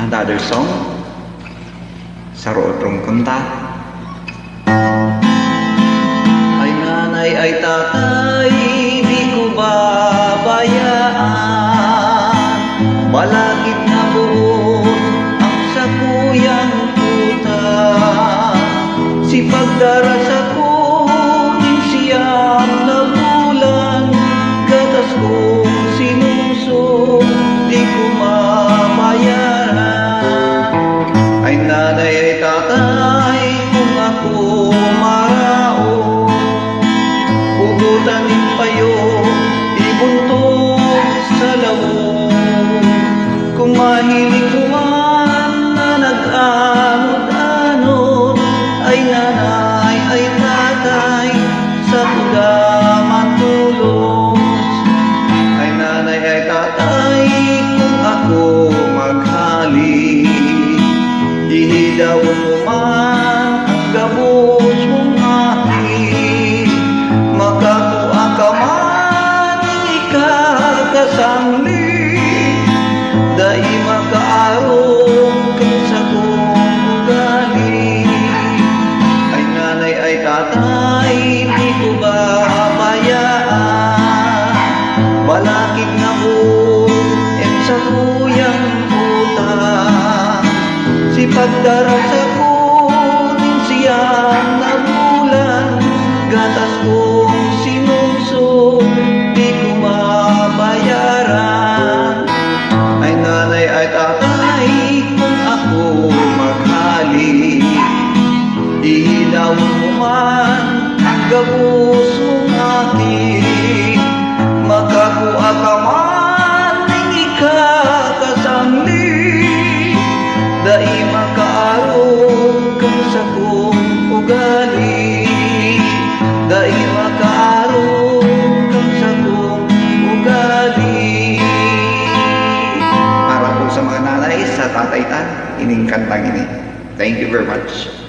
another song sa roodrong kanta. Ay nanay, ay tatay, di ko babayaan. Malakit na buhon ang sakuyang puta. Si pagdarasa ko din siyang nabulan. Gatas kong sinusong, di ko mabayaran. Ay nanay, ay tatay, kung ako marao, hugutan payo, ibuntog sa lawong. Kung mahilig ko man na nag-anod-anod, ay nanay, ay tatay, sa tuga matulos. Ay nanay, ay tatay, kung ako maghali, ihidaw mo man ang gabos mong aking. Makakuha ka man, ikakasangli, dahil makaarong kang sa kong ugali. Ay nanay, ay tatay, di ko babayaan. Balakid na buong sa kuyang utang. Si pagdarasa ko din siyang nabulan. Gatas kong sinusong, di ko mabayaran. Ay nanay, ay tatay, kung ako maghali, ihilaw mo man ang gabos mong aking. Makakuha ka man ng ikakasangli, dahil makaarong kang sa kong ugali. Dahil makaarong kang sa kong ugali. Para po sa mga nanay, sa tatay ining kantang ini. Thank you very much.